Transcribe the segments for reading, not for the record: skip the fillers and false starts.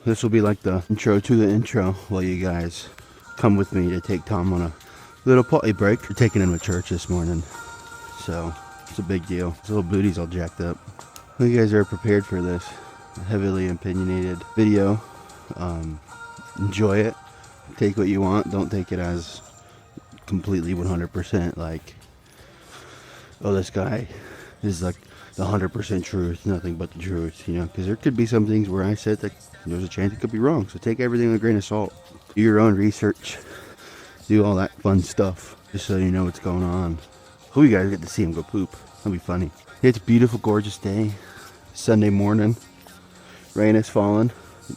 this will be like the intro to the intro while you guys come with me to take Tom on a little potty break. We're taking him to church this morning, so it's a big deal. His little booty's all jacked up. Hope you guys are prepared for this heavily opinionated video. Enjoy it. Take what you want. Don't take it as completely 100% like, oh, this guy is like the 100% truth, nothing but the truth, you know, because there could be some things where I said that there's a chance it could be wrong. So take everything with a grain of salt. Do your own research. Do all that fun stuff just so you know what's going on. Hope you guys get to see him go poop. That'll be funny. It's a beautiful, gorgeous day. Sunday morning. Rain is falling.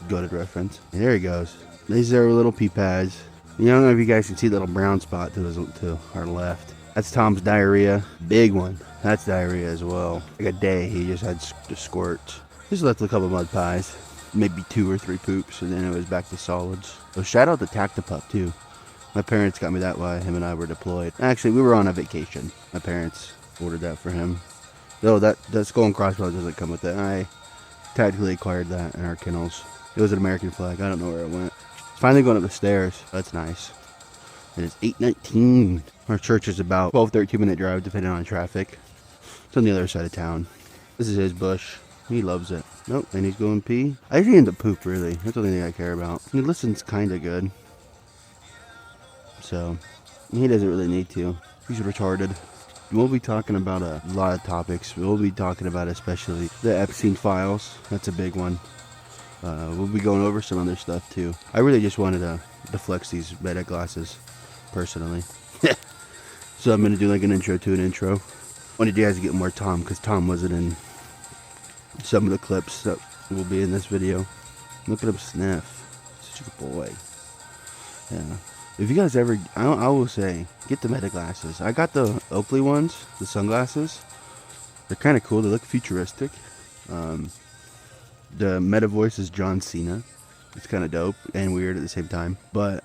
Goated reference. And there he goes. These are little pea pads. I don't know if you guys can see the little brown spot to our left. That's Tom's diarrhea. Big one. That's diarrhea as well. Like a day, he just had the squirts. Just left a couple mud pies. Maybe 2 or 3 poops, and then it was back to solids. So shout out to Tactipup, too. My parents got me that while him and I were deployed. Actually, we were on a vacation. My parents ordered that for him. Though that skull and crossbones doesn't come with it. I tactically acquired that in our kennels. It was an American flag. I don't know where it went. It's finally going up the stairs. That's nice. It is 8:19. Our church is about 12-13 minute drive depending on traffic. It's on the other side of town. This is his bush. He loves it. Nope, and he's going pee. I think he ends up poop, really. That's the only thing I care about. He listens kind of good. So, he doesn't really need to. He's retarded. We'll be talking about a lot of topics. We'll be talking about especially the Epstein files. That's a big one. We'll be going over some other stuff too. I really just wanted to flex these meta glasses, personally. So I'm going to do like an intro to an intro. Wanted you guys to get more Tom, because Tom wasn't in some of the clips that will be in this video. Look at him sniff. Such a good boy. Yeah. If you guys ever, I will say, get the meta glasses. I got the Oakley ones, the sunglasses. They're kind of cool. They look futuristic. The meta voice is John Cena. It's kind of dope and weird at the same time. But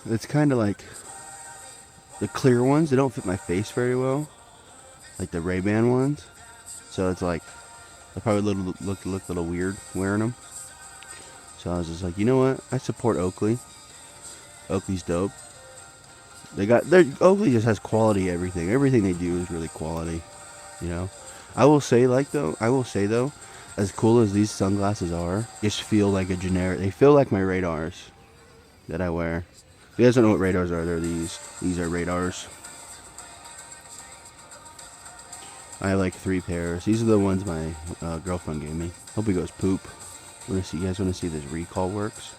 it's kind of like the clear ones. They don't fit my face very well, like the Ray-Ban ones. So it's like I probably look a little weird wearing them. So I was just like, you know what? I support Oakley. Oakley's dope. Oakley just has quality everything. Everything they do is really quality, you know. I will say though, as cool as these sunglasses are, just feel like a generic. They feel like my radars that I wear. If you guys don't know what radars are, they're these. These are radars. I have like 3 pairs. These are the ones my girlfriend gave me. Hope he goes poop. You guys want to see this recall works?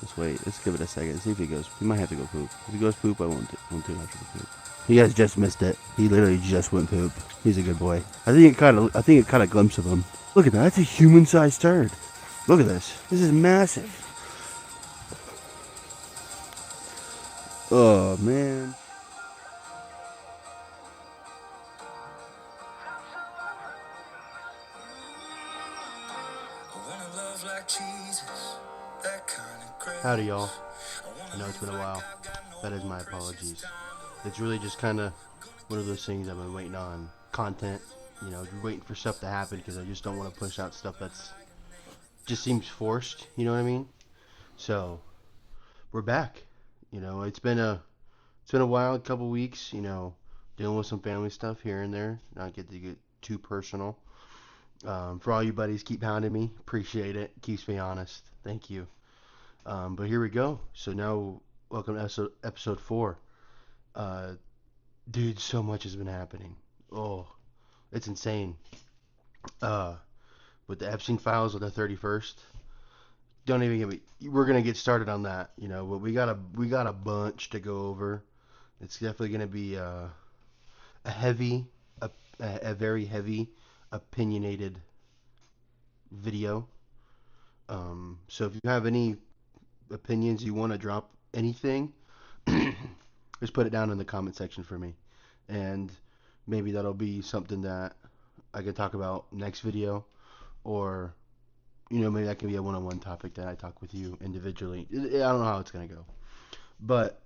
Let's wait. Let's give it a second. See if he goes. He might have to go poop. If he goes poop, I won't too much of a poop. You guys just missed it. He literally just went poop. He's a good boy. I think it caught a glimpse of him. Look at that. That's a human-sized turd. Look at this. This is massive. Oh man. Howdy, y'all. I know it's been a while. That is my apologies. It's really just kind of one of those things I've been waiting on. Content, you know, waiting for stuff to happen because I just don't want to push out stuff that's just seems forced, you know what I mean? So, we're back. You know, it's been a while, a couple weeks, you know, dealing with some family stuff here and there. Not get to get too personal. For all you buddies, keep hounding me. Appreciate it. Keeps me honest. Thank you. But here we go. So now, welcome to episode 4. Dude, so much has been happening. Oh, it's insane. With the Epstein files on the 31st. Don't even get me. We're gonna get started on that, you know. But we got a bunch to go over. It's definitely gonna be a very heavy, opinionated video. So if you have any opinions, you want to drop anything, just put it down in the comment section for me, and maybe that'll be something that I can talk about next video, or you know, maybe that can be a one-on-one topic that I talk with you individually. I don't know how it's gonna go, but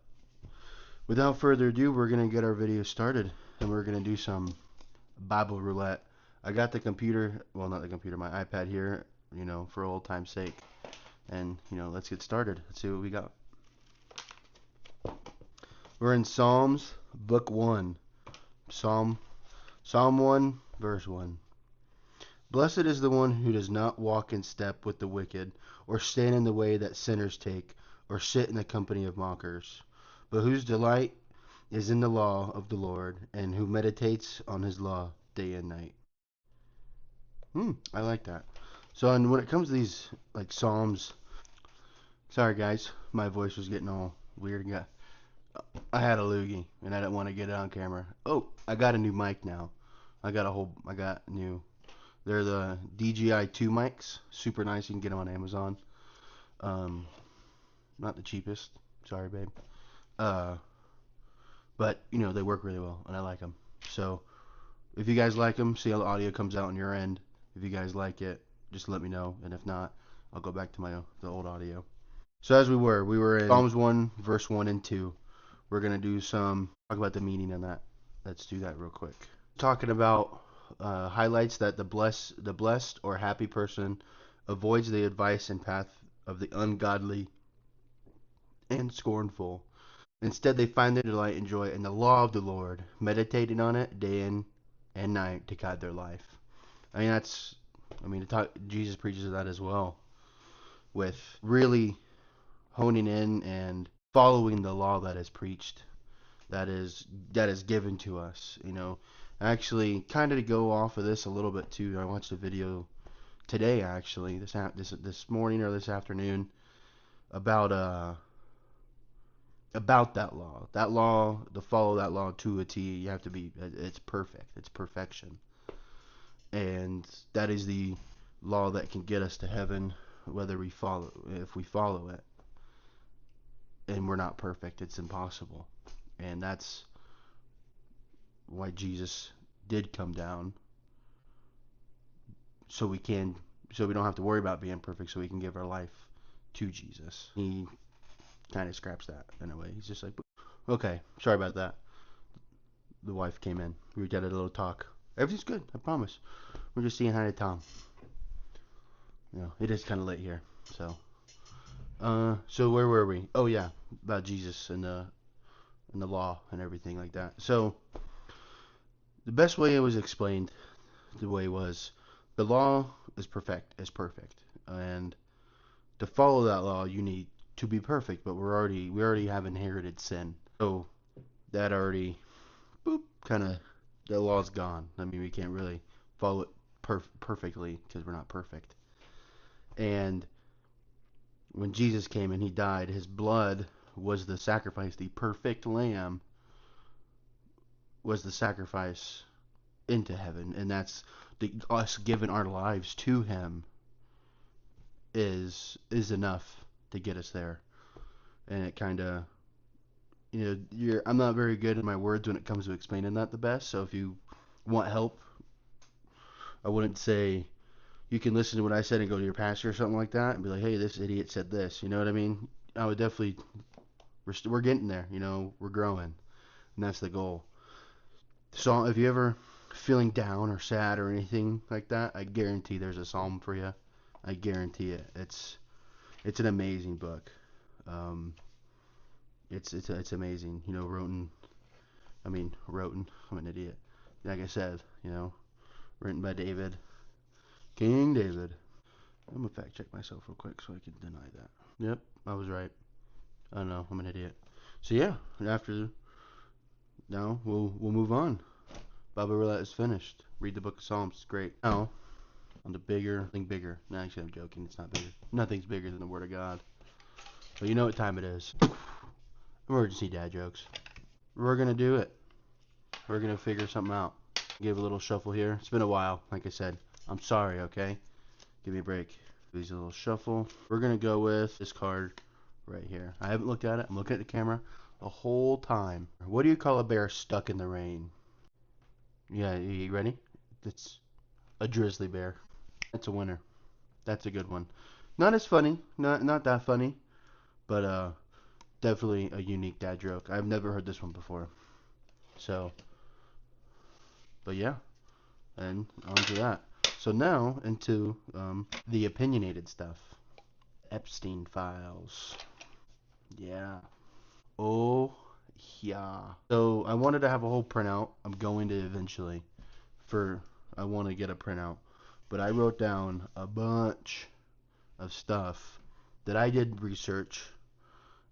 without further ado, we're gonna get our video started, and we're gonna do some Bible roulette. I got the computer, well, not the computer, my iPad here, for old time's sake. And, let's get started. Let's see what we got. We're in Psalms, book 1. Psalm 1, verse 1. Blessed is the one who does not walk in step with the wicked, or stand in the way that sinners take, or sit in the company of mockers, but whose delight is in the law of the Lord, and who meditates on his law day and night. I like that. So, and when it comes to these, like, Psalms, sorry guys, my voice was getting all weird. I had a loogie, and I didn't want to get it on camera. Oh, I got a new mic now. They're the DJI 2 mics. Super nice. You can get them on Amazon. Not the cheapest. Sorry, babe. But, they work really well, and I like them. So, if you guys like them, see how the audio comes out on your end. If you guys like it, just let me know. And if not, I'll go back to the old audio. So, as we were in Psalms 1, verse 1 and 2. We're going to talk about the meaning of that. Let's do that real quick. Talking about highlights that the blessed or happy person avoids the advice and path of the ungodly and scornful. Instead, they find their delight and joy in the law of the Lord, meditating on it day in and night to guide their life. Jesus preaches that as well, with really honing in and following the law that is preached, that is given to us. Actually, kind of to go off of this a little bit too. I watched a video today, actually, this morning or this afternoon, about that law. That law, to follow that law to a T, you have to be. It's perfect. It's perfection, and that is the law that can get us to heaven, if we follow it. And we're not perfect. It's impossible, and that's why Jesus did come down, so we don't have to worry about being perfect, so we can give our life to Jesus. He kind of scraps that in a way. He's just like, okay, sorry about that. The wife came in. We got a little talk. Everything's good, I promise. We're just saying hi to Tom. It is kind of late here, so. So where were we? Oh yeah, about Jesus and the law and everything like that. So the best way it was explained, the law is perfect, and to follow that law, you need to be perfect. But we already have inherited sin, so that already, the law's gone. We can't really follow it perfectly because we're not perfect. And when Jesus came and he died, his blood was the sacrifice. The perfect lamb was the sacrifice into heaven, and that's us giving our lives to him is enough to get us there. And it kind of, I'm not very good in my words when it comes to explaining that the best. So if you want help, I wouldn't say you can listen to what I said and go to your pastor or something like that and be like, hey, this idiot said this. You know what I mean? I would definitely, we're getting there. We're growing, and that's the goal. So if you ever feeling down or sad or anything like that, I guarantee there's a psalm for you. I guarantee it. It's an amazing book. It's amazing. Written. I'm an idiot. Like I said, written by David, King David. I'm gonna fact check myself real quick so I can deny that. Yep, I was right. I don't know, I'm an idiot. So yeah, now we'll move on. Baba Roulette is finished. Read the book of Psalms. It's great. Now, on the thing bigger. No, actually, I'm joking. It's not bigger. Nothing's bigger than the Word of God. But you know what time it is. Emergency dad jokes. We're going to do it. We're going to figure something out. Give a little shuffle here. It's been a while, like I said. I'm sorry, okay? Give me a break. These a little shuffle. We're going to go with this card right here. I haven't looked at it. I'm looking at the camera the whole time. What do you call a bear stuck in the rain? Yeah, you ready? It's a grizzly bear. That's a winner. That's a good one. Not as funny. Not that funny. But definitely a unique dad joke. I've never heard this one before. So, but yeah. And on to that. So now into the opinionated stuff. Epstein files. Yeah. Oh, yeah. So I wanted to have a whole printout. I'm going to eventually. I want to get a printout. But I wrote down a bunch of stuff that I did research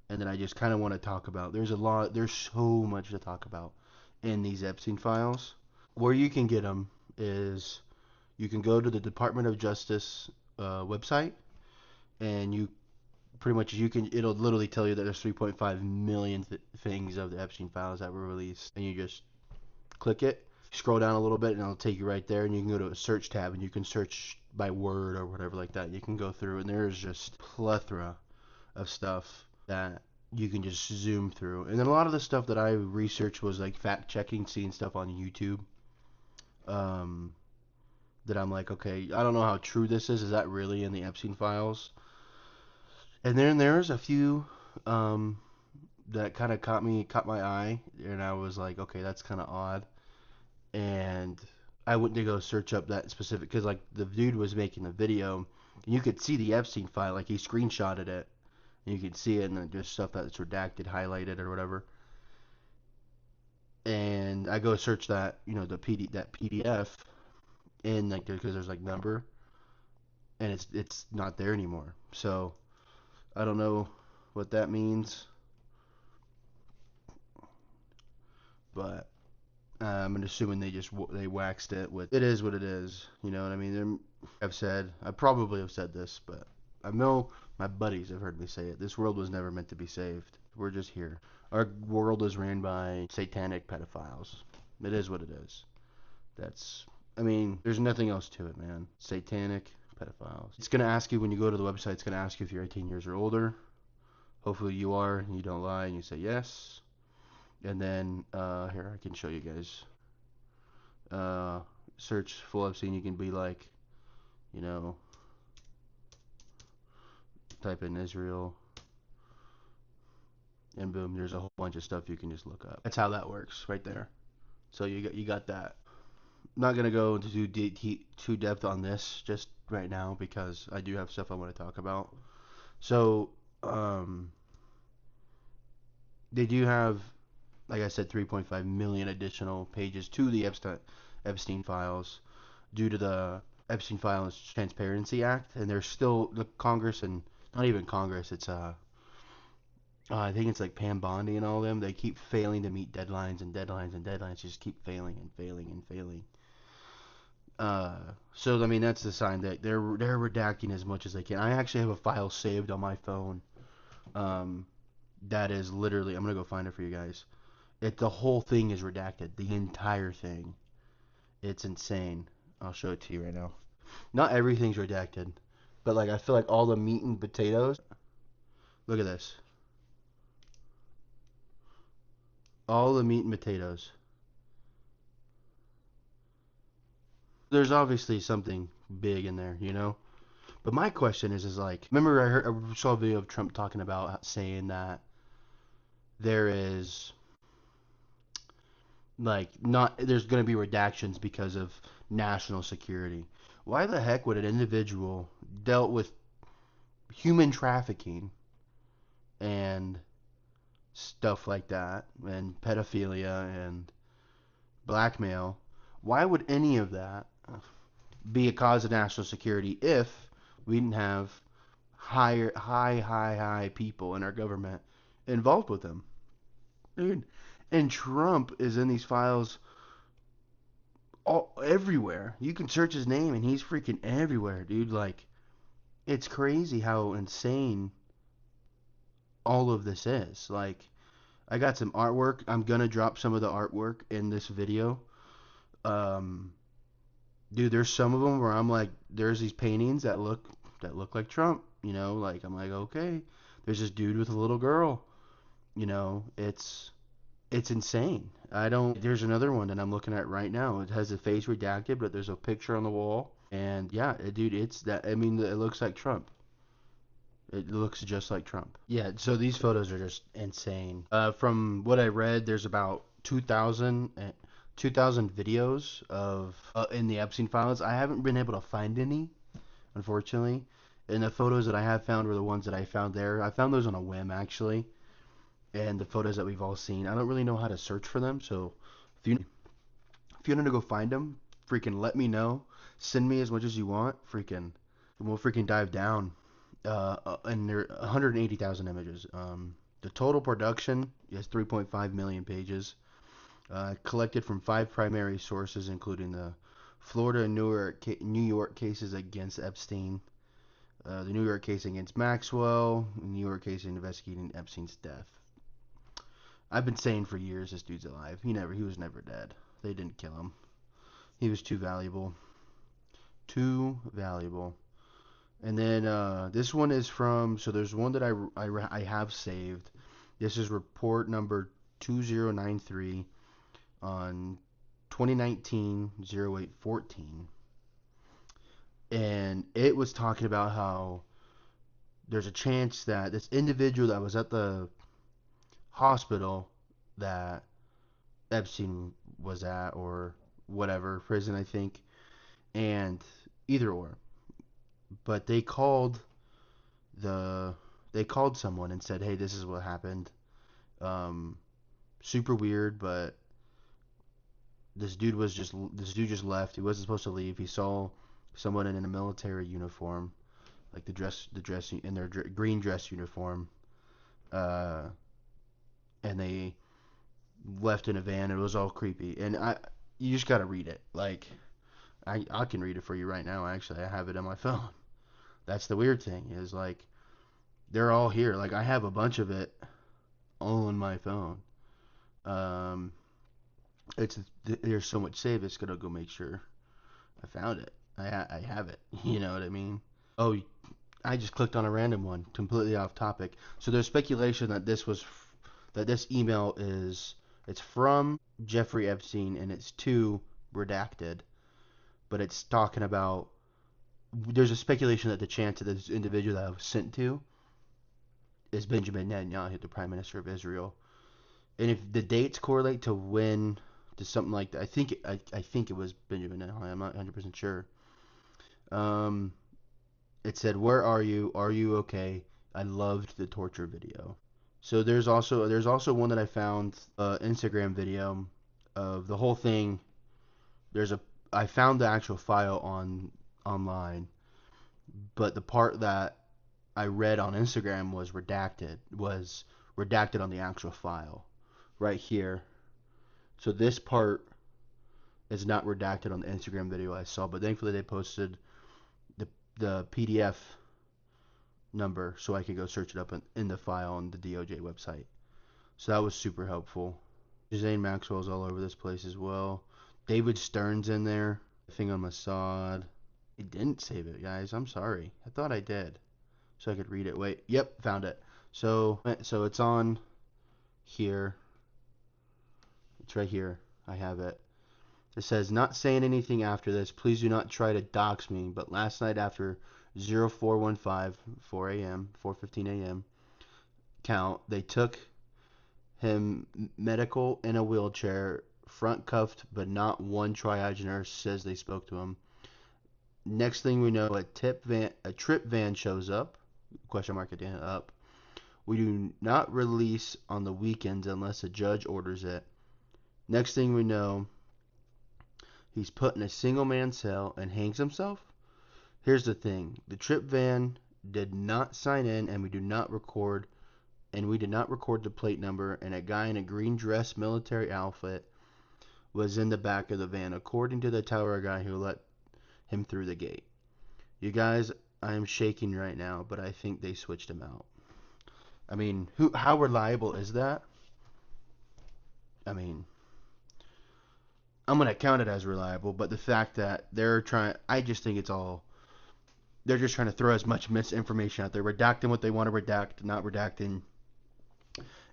and that I just kind of want to talk about. There's so much to talk about in these Epstein files. Where you can get them is you can go to the Department of Justice website, and it'll literally tell you that there's 3.5 million things of the Epstein files that were released, and you just click it, scroll down a little bit, and it'll take you right there, and you can go to a search tab, and you can search by word or whatever like that. You can go through, and there's just plethora of stuff that you can just zoom through. And then a lot of the stuff that I researched was like fact checking, seeing stuff on YouTube. That I'm like, okay, I don't know how true this is. Is that really in the Epstein files? And then there's a few that kind of caught my eye, and I was like, okay, that's kind of odd. And I went to go search up that specific because like the dude was making a video, and you could see the Epstein file, like he screenshotted it, and you could see it, and then there's stuff that's redacted, highlighted, or whatever. And I go search that, that PDF, and like because there's like number, and it's not there anymore. So I don't know what that means, but I'm assuming they waxed it with. It is what it is. You know what I mean? I probably have said this, but I know my buddies have heard me say it. This world was never meant to be saved. We're just here. Our world is ran by satanic pedophiles. It is what it is. There's nothing else to it, man. Satanic pedophiles. It's going to ask you when you go to the website, it's going to ask you if you're 18 years or older. Hopefully you are, and you don't lie, and you say yes. And then, here, I can show you guys. Search full Epstein, you can be like, type in Israel, and boom, there's a whole bunch of stuff you can just look up. That's how that works, right there. So you got that. I'm not gonna go into too depth on this just right now because I do have stuff I want to talk about. So, they do have, like I said, 3.5 million additional pages to the Epstein files due to the Epstein Files Transparency Act, and there's still the Congress, and not even Congress, it's I think it's like Pam Bondi and all of them. They keep failing to meet deadlines and deadlines and deadlines. Just keep failing and failing and failing. So I mean that's the sign that they're redacting as much as they can. I actually have a file saved on my phone. That is literally, I'm gonna go find it for you guys. The whole thing is redacted, the entire thing. It's insane. I'll show it to you right now. Not everything's redacted, but like I feel like all the meat and potatoes. Look at this. All the meat and potatoes. There's obviously something big in there, you know? But my question is like, remember I saw a video of Trump talking about saying that there is like not there's going to be redactions because of national security. Why the heck would an individual dealt with human trafficking and stuff like that and pedophilia and blackmail, why would any of that be a cause of national security if we didn't have high people in our government involved with them? Dude, and Trump is in these files everywhere. You can search his name and he's freaking everywhere, dude. Like, it's crazy how insane all of this is. Like, I got some artwork. I'm gonna drop some of the artwork in this video. Um, Dude, there's some of them where I'm like, there's these paintings that look like Trump. Like I'm like, okay. There's this dude with a little girl. It's insane. I don't. There's another one that I'm looking at right now. It has the face redacted, but there's a picture on the wall. And yeah, dude, it's that. I mean, it looks like Trump. It looks just like Trump. Yeah, so these photos are just insane. From what I read, there's about 2,000 videos of in the Epstein files. I haven't been able to find any, unfortunately. And the photos that I have found were the ones that I found there. I found those on a whim, actually. And the photos that we've all seen. I don't really know how to search for them, so if you want to go find them, freaking let me know. Send me as much as you want. We'll freaking dive down. And there are 180,000 images. The total production is 3.5 million pages. Collected from 5 primary sources, including the Florida and New York cases against Epstein, the New York case against Maxwell, the New York case investigating Epstein's death. I've been saying for years this dude's alive. He was never dead. They didn't kill him. He was too valuable. Too valuable. And then this one is from. So there's one that I have saved. This is report number 2093 on 2019-08-14, and it was talking about how there's a chance that this individual that was at the hospital that Epstein was at, or whatever prison, I think, and either or, but they called someone and said, hey, this is what happened. Super weird, but this dude just left. He wasn't supposed to leave. He saw someone in a military uniform, like the dress in their green dress uniform, and they left in a van. It was all creepy, and you just gotta read it. Like I can read it for you right now. Actually, I have it on my phone. That's the weird thing, is like they're all here. Like I have a bunch of it all on my phone. There's so much saved. It's gonna go make sure I found it. I have it. You know what I mean? Oh, I just clicked on a random one, completely off topic. So there's speculation that this email it's from Jeffrey Epstein and it's to redacted, but it's talking about. There's a speculation that the chance that this individual that I was sent to is Benjamin Netanyahu, the Prime Minister of Israel. And if the dates correlate to when, to something like that, I think it was Benjamin Netanyahu. I'm not 100% sure. It said, "Where are you? Are you okay? I loved the torture video." So there's also one that I found, Instagram video of the whole thing. I found the actual file online, but the part that I read on Instagram was redacted on the actual file right here. So this part is not redacted on the Instagram video I saw, but thankfully they posted the PDF number so I could go search it up in the file on the DOJ website. So that was super helpful. Ghislaine Maxwell's all over this place as well. David Stern's in there. Thing on Mossad. I didn't save it, guys. I'm sorry. I thought I did, so I could read it. Wait. Yep, found it. So it's on here. It's right here. I have it. It says, not saying anything after this. Please do not try to dox me. But last night after 0415, 4 a.m., 4:15 a.m. count, they took him medical in a wheelchair, front cuffed, but not one triage nurse says they spoke to him. Next thing we know, a trip van shows up. Question mark at the end, up. We do not release on the weekends unless a judge orders it. Next thing we know, he's put in a single man cell and hangs himself. Here's the thing. The trip van did not sign in, and we did not record the plate number, and a guy in a green dress military outfit was in the back of the van, according to the tower guy who let him through the gate. You guys, I am shaking right now, but I think they switched him out. I mean, how reliable is that? I mean, I'm going to count it as reliable, but the fact that I just think they're just trying to throw as much misinformation out there, redacting what they want to redact, not redacting.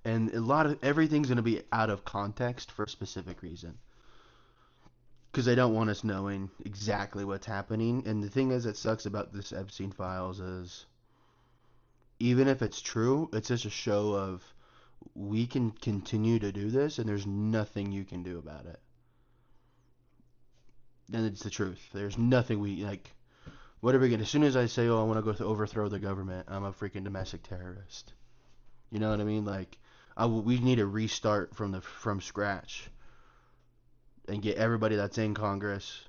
And everything's going to be out of context for a specific reason. Because they don't want us knowing exactly what's happening. And the thing is that sucks about this Epstein files is, even if it's true, it's just a show of we can continue to do this and there's nothing you can do about it. then it's the truth. There's nothing we like. What are we gonna? As soon as I say, "Oh, I want to go to overthrow the government," I'm a freaking domestic terrorist. You know what I mean? Like, we need to restart from scratch and get everybody that's in Congress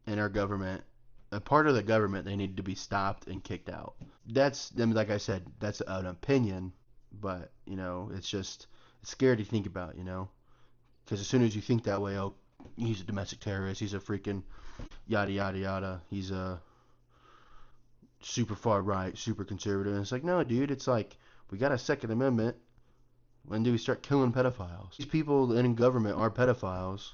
and our government, a part of the government, they need to be stopped and kicked out. That's, I mean, like I said, that's an opinion, but it's scary to think about, because as soon as you think that way, oh, he's a domestic terrorist, he's a freaking yada yada yada, he's a super far right, super conservative. And it's like, no, dude, it's like we got a Second Amendment. When do we start killing pedophiles? These people in government are pedophiles.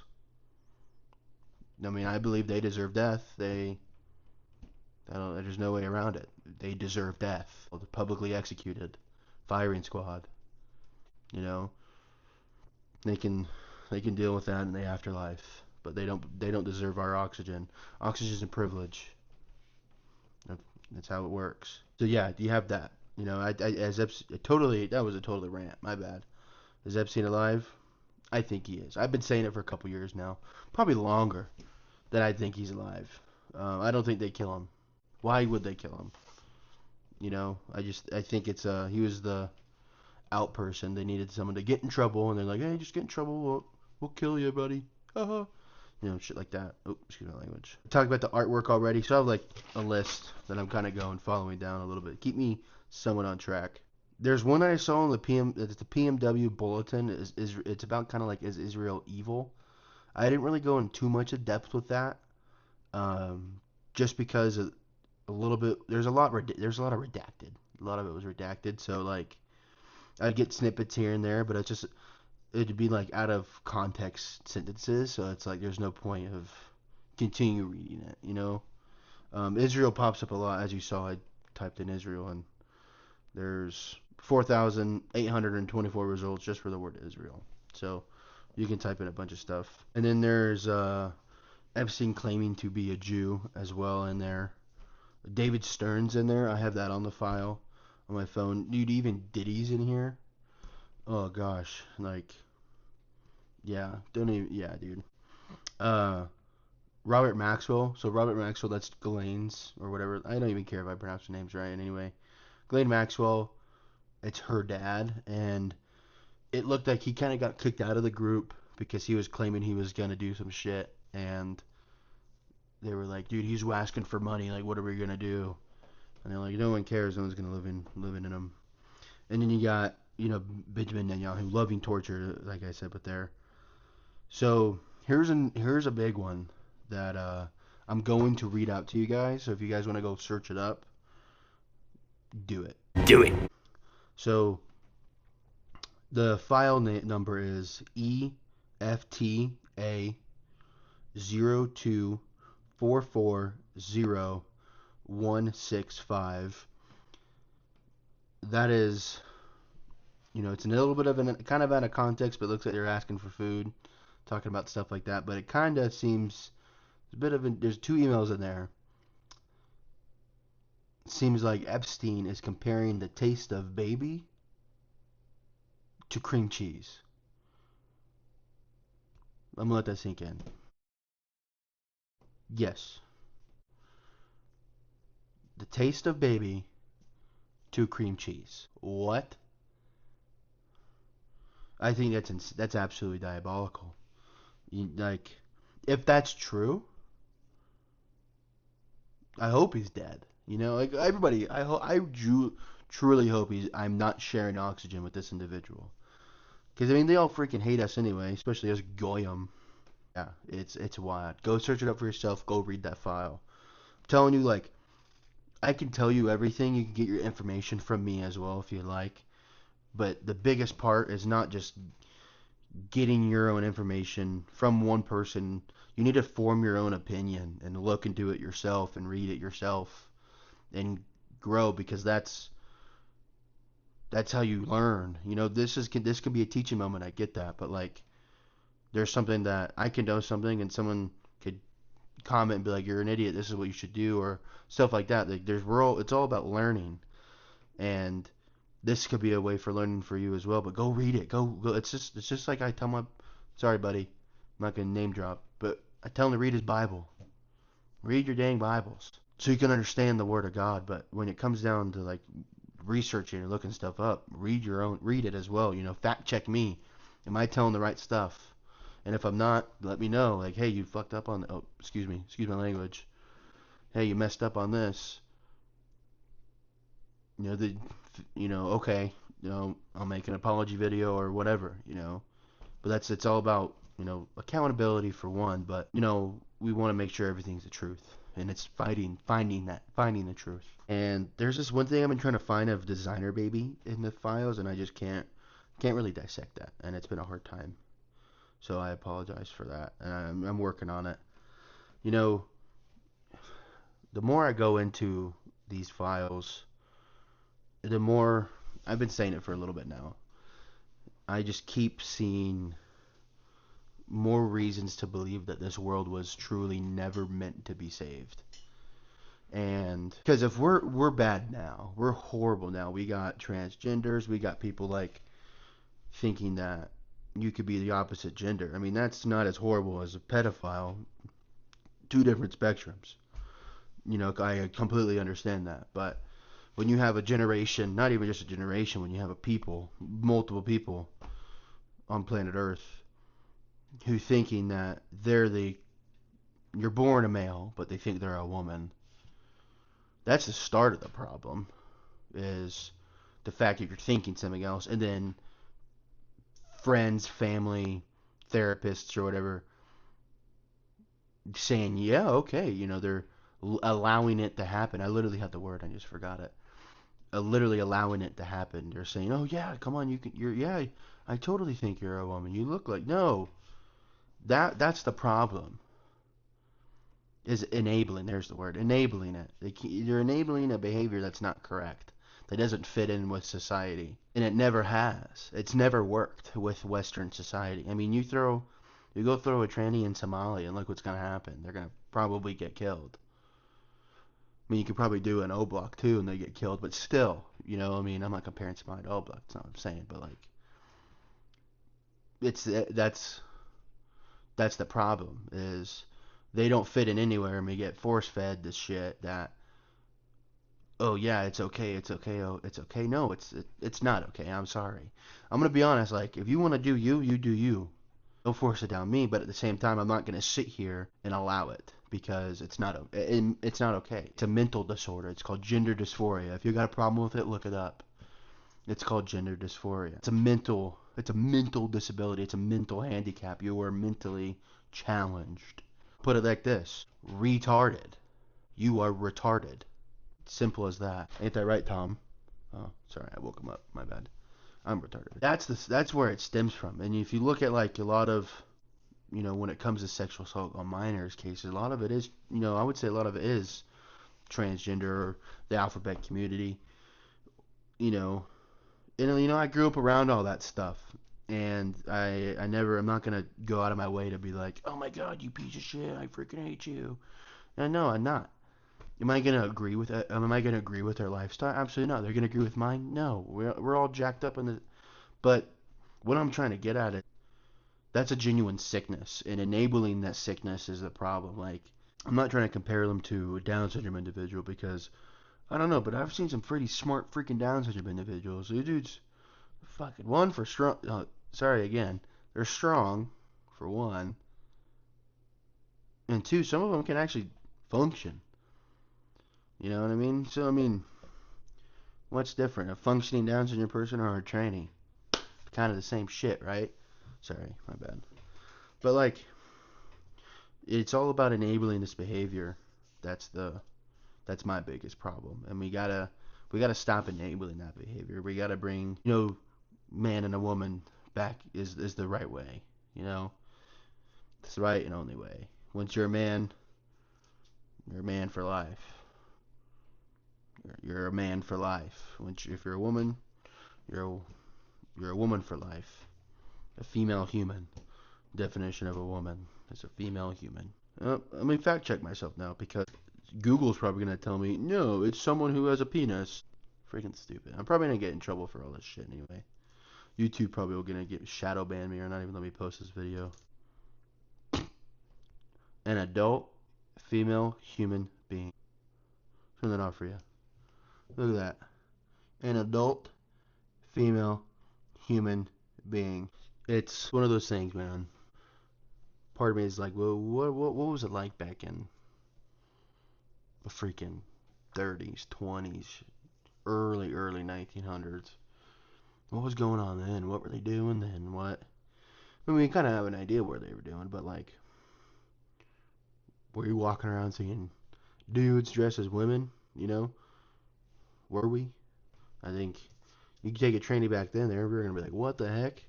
I mean, I believe they deserve death. There's no way around it. They deserve death. Publicly executed, firing squad. You know, they can deal with that in the afterlife, but they don't deserve our oxygen. Oxygen is a privilege. That's how it works. So yeah, you have that. As Epstein, totally, that was a totally rant. My bad. Is Epstein alive? I think he is. I've been saying it for a couple years now, probably longer. That I think he's alive. I don't think they kill him. Why would they kill him? I think it's he was the out person. They needed someone to get in trouble, and they're like, hey, just get in trouble, we'll kill you, buddy. Haha. Shit like that. Oh, excuse my language. Talked about the artwork already, so I have like a list that I'm kind of following down a little bit. Keep me somewhat on track. There's one I saw in the PMW bulletin. It's about kind of like, is Israel evil? I didn't really go in too much of depth with that, just because a little bit. There's a lot of redacted. A lot of it was redacted, so like I'd get snippets here and there, but it'd be like out of context sentences, so it's like there's no point of continue reading it. Israel pops up a lot, as you saw. I typed in Israel, and there's 4,824 results just for the word Israel. So you can type in a bunch of stuff. And then there's Epstein claiming to be a Jew as well in there. David Stern's in there. I have that on the file on my phone. Dude, even Diddy's in here. Oh gosh, like, yeah, dude. Uh, Robert Maxwell. So Robert Maxwell, that's Ghislaine's or whatever. I don't even care if I pronounce the names right. Anyway, Ghislaine Maxwell. It's her dad, and it looked like he kind of got kicked out of the group because he was claiming he was gonna do some shit, and they were like, dude, he's asking for money. Like, what are we gonna do? And they're like, no one cares. No one's gonna live in him. And then you got, Benjamin Netanyahu loving torture, like I said, but there. So here's a big one that I'm going to read out to you guys. So if you guys want to go search it up, do it. Do it. So the file number is EFTA 02440-165. That is, it's a little bit of kind of out of context, but it looks like they're asking for food, talking about stuff like that. But it kind of seems there's two emails in there. It seems like Epstein is comparing the taste of baby to cream cheese. I'm gonna let that sink in. Yes. The taste of baby to cream cheese. What? I think that's absolutely diabolical. Like, if that's true, I hope he's dead. Like everybody, truly hope I'm not sharing oxygen with this individual. Because, I mean, they all freaking hate us anyway, especially us goyim. Yeah, it's wild. Go search it up for yourself. Go read that file. I'm telling you, like, I can tell you everything. You can get your information from me as well if you like. But the biggest part is not just getting your own information from one person. You need to form your own opinion and look into it yourself and read it yourself and grow, because that's how you learn. This could be a teaching moment. I get that, but like, there's something that I can know something, and someone could comment and be like, "You're an idiot. This is what you should do," or stuff like that. Like, it's all about learning, and this could be a way for learning for you as well. But go read it. Go. It's just like I tell my, sorry, buddy, I'm not gonna name drop, but I tell him to read his Bible. Read your dang Bibles so you can understand the Word of God. But when it comes down to like researching and looking stuff up, read it as well. Fact check me. Am I telling the right stuff? And if I'm not, let me know. Like, hey, you fucked up on. Oh, excuse my language. Hey, you messed up on this. Okay. I'll make an apology video or whatever. But it's all about accountability for one. But we want to make sure everything's the truth, and it's finding the truth. And there's this one thing I've been trying to find of designer baby in the files, and I just can't really dissect that, and it's been a hard time. So I apologize for that, and I'm working on it. The more I go into these files, the more I've been saying it for a little bit now. I just keep seeing more reasons to believe that this world was truly never meant to be saved. And because if we're bad now, we're horrible now. We got transgenders, we got people like thinking that you could be the opposite gender. I mean, that's not as horrible as a pedophile. Two different spectrums. I completely understand that. But when you have a generation, not even just a generation, when you have multiple people on planet Earth who thinking that you're born a male, but they think they're a woman. That's the start of the problem, is the fact that you're thinking something else, and then friends, family, therapists, or whatever saying, yeah, okay, they're allowing it to happen. I literally had the word, I just forgot it. Literally allowing it to happen. They're saying, oh yeah, come on, I totally think you're a woman. You look like, no, that's the problem. Is enabling. There's the word, enabling it. You're enabling a behavior that's not correct, that doesn't fit in with society, and it never has. It's never worked with Western society. I mean, you go throw a tranny in Somalia, and look what's gonna happen. They're gonna probably get killed. I mean, you could probably do an O Block too, and they get killed, but still, I mean, I'm not comparing Somalia to O Block. That's not what I'm saying, but like, that's the problem, is they don't fit in anywhere, and we get force fed this shit that, oh yeah, it's okay, oh, it's okay. No, it's not okay. I'm sorry. I'm gonna be honest. Like, if you want to do you, you do you. Don't force it down me. But at the same time, I'm not gonna sit here and allow it, because it's not okay. It's a mental disorder. It's called gender dysphoria. If you got a problem with it, look it up. It's called gender dysphoria. It's a mental disability. It's a mental handicap. You are mentally challenged. Put it like this: retarded. You are retarded. Simple as that. Ain't that right, Tom? Oh, sorry, I woke him up. My bad. I'm retarded. That's where it stems from. And if you look at like a lot of, when it comes to sexual assault on minors cases, a lot of it is, I would say a lot of it is transgender or the alphabet community. I grew up around all that stuff, and I'm not gonna go out of my way to be like, oh my god, you piece of shit, I freaking hate you. And no, I'm not. Am I gonna agree with it? Am I gonna agree with their lifestyle? Absolutely not. They're gonna agree with mine? No. We're all jacked up in the. But what I'm trying to get at is that's a genuine sickness, and enabling that sickness is the problem. Like, I'm not trying to compare them to a Down syndrome individual, because I don't know, but I've seen some pretty smart freaking Down syndrome individuals. These dudes, fucking one for strong. Sorry again. They're strong, for one, and two, some of them can actually function. You know what I mean? So I mean, what's different? A functioning Down syndrome person or a tranny? Kind of the same shit, right? Sorry, my bad. But like, it's all about enabling this behavior. That's my biggest problem, and we gotta stop enabling that behavior. We gotta bring man and a woman back is the right way. It's the right and only way. Once you're a man for life. You're a man for life. If you're a woman, you're a woman for life. A female human. Definition of a woman is a female human. Let me fact check myself now, because Google's probably gonna tell me, no, it's someone who has a penis. Freaking stupid. I'm probably gonna get in trouble for all this shit anyway. YouTube probably will gonna get shadow ban me or not even let me post this video. An adult female human being. Turn that off for you. Look at that. An adult female human being. It's one of those things, man. Part of me is like, well, what was it like back in the freaking 30s, 20s, early 1900s? What was going on then? What were they doing then? What? I mean, we kind of have an idea what they were doing, but like, were you walking around seeing dudes dressed as women? You know, were we? I think you could take a trainee back then. There, we were gonna be like, what the heck?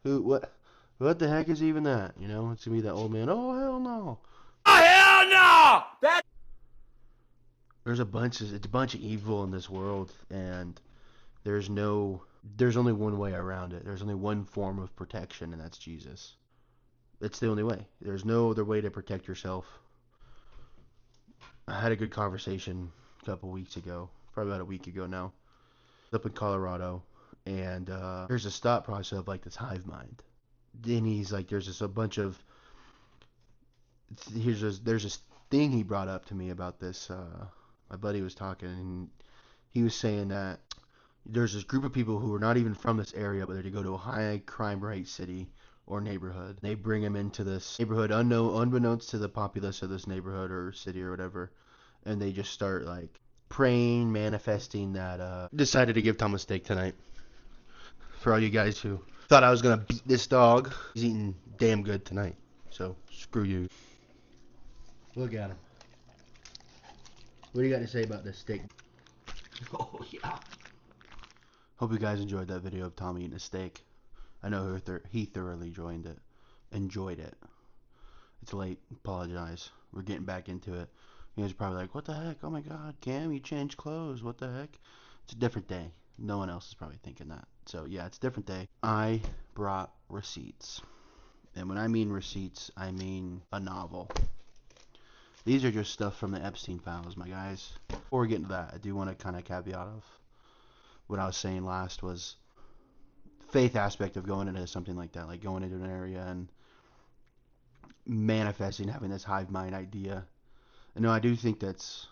Who? What the heck is even that? You know, it's gonna be that old man. Oh hell no! Oh hell no! That. It's a bunch of evil in this world, and there's only one way around it. There's only one form of protection, and that's Jesus. It's the only way. There's no other way to protect yourself. I had a good conversation a couple weeks ago, probably about a week ago now, up in Colorado, and there's this thought process of like this hive mind. Then he's like, there's just a bunch of there's this thing he brought up to me about this. My buddy was talking, and he was saying that there's this group of people who are not even from this area, but they go to a high crime rate city or neighborhood. They bring them into this neighborhood unbeknownst to the populace of this neighborhood or city or whatever, and they just start like praying, manifesting that. Decided to give Tom a steak tonight. For all you guys who thought I was gonna beat this dog, he's eating damn good tonight. So screw you. Look at him. What do you got to say about this steak? Oh yeah. Hope you guys enjoyed that video of Tom eating a steak. I know he thoroughly enjoyed it. It's late. Apologize. We're getting back into it. You guys are probably like, what the heck? Oh my god, Cam, you changed clothes. What the heck? It's a different day. No one else is probably thinking that. So yeah, it's a different day. I brought receipts. And when I mean receipts, I mean a novel. These are just stuff from the Epstein files, my guys. Before we get into that, I do want to kind of caveat of what I was saying last was faith aspect of going into something like that, like going into an area and manifesting, having this hive mind idea. And no, I do think is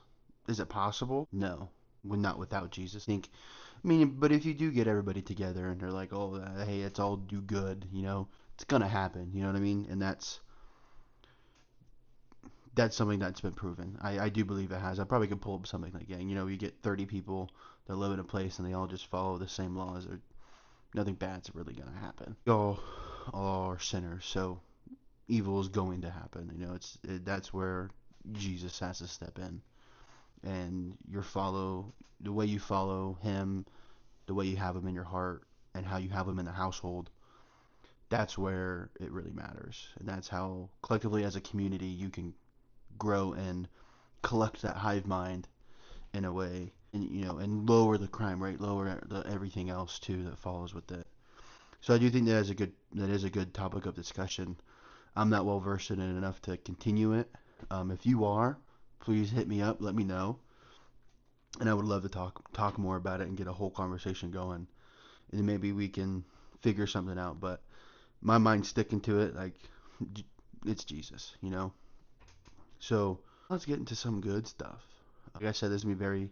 it possible? No, not without Jesus. I mean, but if you do get everybody together and they're like, oh, hey, it's all do good, you know, it's gonna happen, you know what I mean? And that's something that's been proven. I do believe it has. I probably could pull up something like that. You know, you get 30 people that live in a place and they all just follow the same laws. Nothing bad's really gonna happen. All are sinners, so evil is going to happen. You know, that's where Jesus has to step in, and the way you follow him, the way you have him in your heart, and how you have him in the household. That's where it really matters, and that's how collectively as a community you can grow and collect that hive mind in a way, and you know, and lower the crime rate, lower everything else too that follows with it. So I do think that is a good topic of discussion. I'm not well versed in it enough to continue it. If you are, please hit me up, let me know, and I would love to talk more about it and get a whole conversation going, and then maybe we can figure something out. But my mind's sticking to it, like it's Jesus, you know. So let's get into some good stuff. Like I said, this is gonna be a very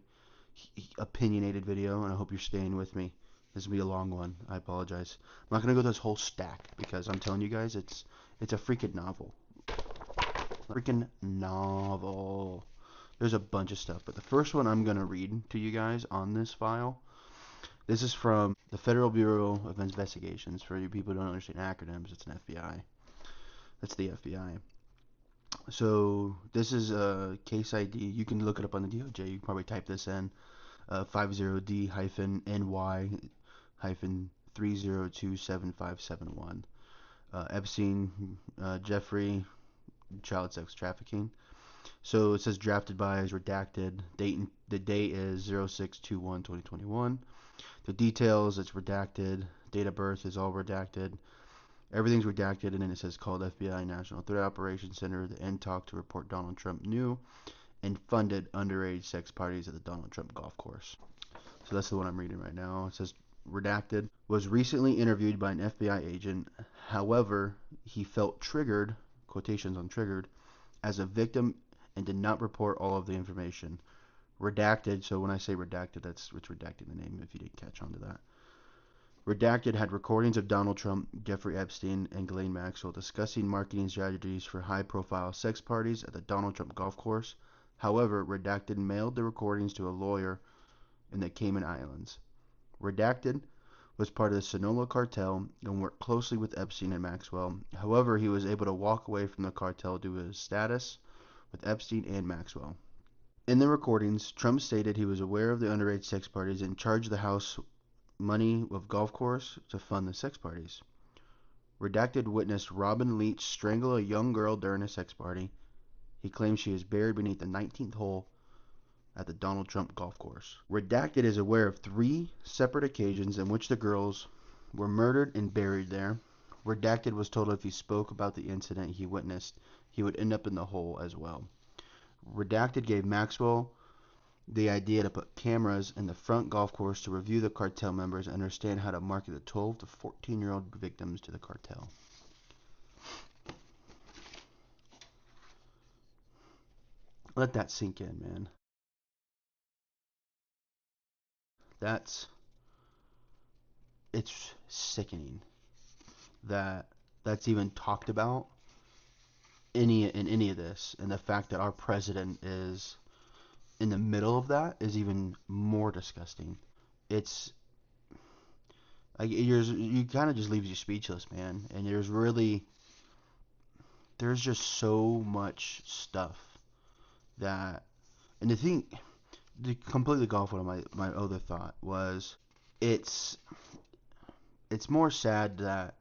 opinionated video, and I hope you're staying with me. This will be a long one. I apologize. I'm not gonna go this whole stack because I'm telling you guys, it's a freaking novel. Freaking novel. There's a bunch of stuff, but the first one I'm gonna read to you guys on this file. This is from the Federal Bureau of Investigations. For you people who don't understand acronyms, it's an FBI. That's the FBI. So this is a case ID. You can look it up on the DOJ. You can probably type this in 50D-NY-3027571. Epstein, Jeffrey, child sex trafficking. So it says drafted by is redacted. The date is 06/21/2021. The details, it's redacted. Date of birth is all redacted. Everything's redacted, and then it says called FBI National Threat Operations Center, the NTALK, to report Donald Trump knew and funded underage sex parties at the Donald Trump golf course. So that's the one I'm reading right now. It says redacted. Was recently interviewed by an FBI agent. However, he felt triggered, quotations on triggered, as a victim and did not report all of the information. Redacted, so when I say redacted, it's redacting the name if you didn't catch on to that. Redacted had recordings of Donald Trump, Jeffrey Epstein, and Ghislaine Maxwell discussing marketing strategies for high-profile sex parties at the Donald Trump golf course. However, Redacted mailed the recordings to a lawyer in the Cayman Islands. Redacted was part of the Sinaloa cartel and worked closely with Epstein and Maxwell. However, he was able to walk away from the cartel due to his status with Epstein and Maxwell. In the recordings, Trump stated he was aware of the underage sex parties and charged the House money of golf course to fund the sex parties. Redacted witnessed Robin Leach strangle a young girl during a sex party. He claims she is buried beneath the 19th hole at the Donald Trump golf course. Redacted is aware of 3 separate occasions in which the girls were murdered and buried there. Redacted was told if he spoke about the incident he witnessed, he would end up in the hole as well. Redacted gave Maxwell the idea to put cameras in the front golf course to review the cartel members and understand how to market the 12 to 14-year-old victims to the cartel. Let that sink in, man. It's sickening that that's even talked about in any of this, and the fact that our president is in the middle of that is even more disgusting. It's like you kind of just leaves you speechless, man. And there's just so much stuff that, and the thing, to completely go off, one of my other thought was, it's it's more sad that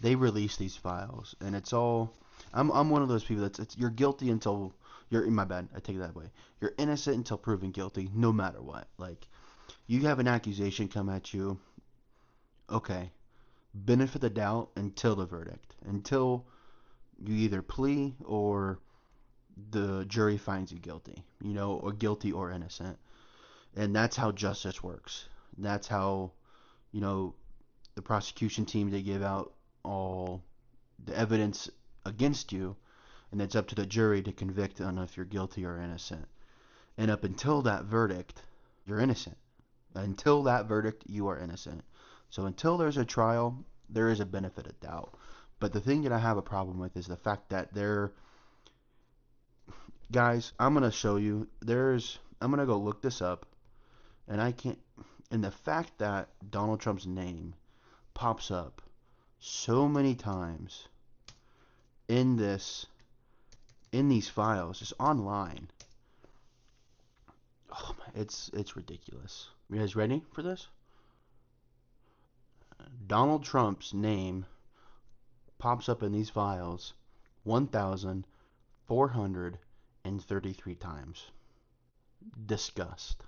they release these files, and it's all. I'm one of those people you're guilty until you're in my bad. I take it that way. You're innocent until proven guilty, no matter what. Like, you have an accusation come at you, okay, benefit of the doubt until the verdict, until you either plea or the jury finds you guilty, or guilty or innocent. And that's how justice works. That's how, you know, the prosecution team, they give out all the evidence against you, and it's up to the jury to convict on if you're guilty or innocent. And up until that verdict, you're innocent. Until that verdict, you are innocent. So until there's a trial, there is a benefit of doubt. But the thing that I have a problem with is the fact that guys, I'm gonna show you. I'm gonna go look this up, and I can't. And the fact that Donald Trump's name pops up so many times in these files, just online. Oh my, it's ridiculous. You guys ready for this? Donald Trump's name pops up in these files 1,433 times. Disgust.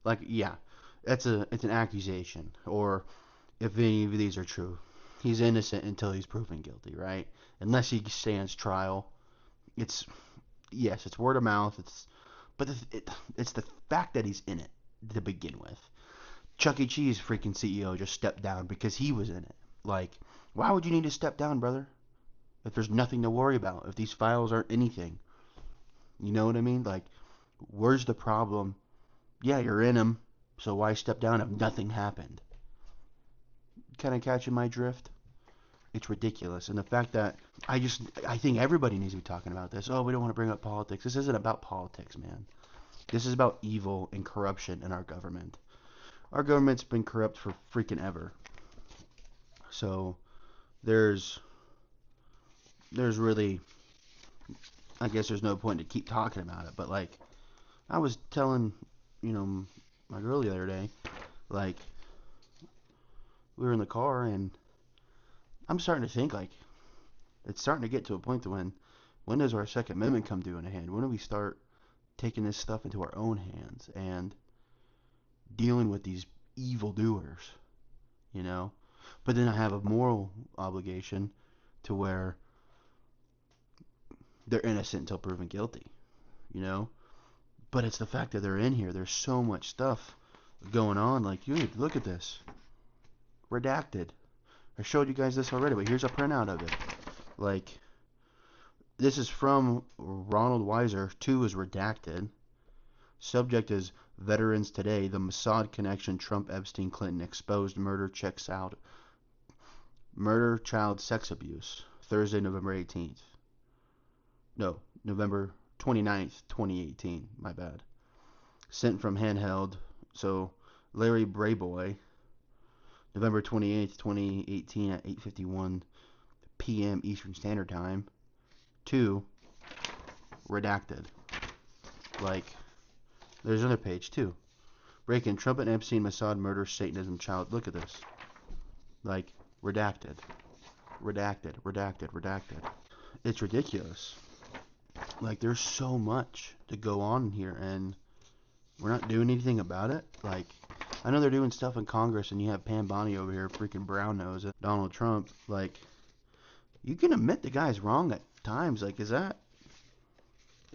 Like, yeah, it's an accusation, or if any of these are true, he's innocent until he's proven guilty, right? Unless he stands trial. It's Yes, it's word of mouth. It's the fact that he's in it to begin with. Chuck E. Cheese freaking CEO just stepped down because he was in it. Like, why would you need to step down, brother? If there's nothing to worry about, if these files aren't anything, you know what I mean? Like, where's the problem? Yeah, you're in them, so why step down if nothing happened? Kind of catching my drift? It's ridiculous. And the fact that I think everybody needs to be talking about this. Oh, we don't want to bring up politics. This isn't about politics, man. This is about evil and corruption in our government. Our government's been corrupt for freaking ever. So there's really, I guess there's no point to keep talking about it. But like, I was telling, my girl the other day, like, we were in the car, and I'm starting to think, like, it's starting to get to a point to when does our Second Amendment come due in a hand? When do we start taking this stuff into our own hands and dealing with these evildoers, you know? But then I have a moral obligation to where they're innocent until proven guilty, you know? But it's the fact that they're in here. There's so much stuff going on. Like, dude, look at this. Redacted. I showed you guys this already, but here's a printout of it. Like, This is from Ronald Weiser. 2 is redacted. Subject is Veterans Today. The Mossad connection Trump, Epstein, Clinton exposed. Murder checks out. Murder, child sex abuse. Thursday, November 18th. No, November 29th, 2018. My bad. Sent from handheld. So Larry Brayboy. November 28th, 2018 at 8:51 p.m. Eastern Standard Time. 2, redacted. Like, there's another page too. Break-in, Trump and Epstein, Mossad, murder, Satanism, child. Look at this. Like, redacted. Redacted, redacted, redacted. It's ridiculous. Like, there's so much to go on here, and we're not doing anything about it. Like, I know they're doing stuff in Congress, and you have Pam Bondi over here freaking brown nose at Donald Trump. Like, you can admit the guy's wrong at times. Like, is it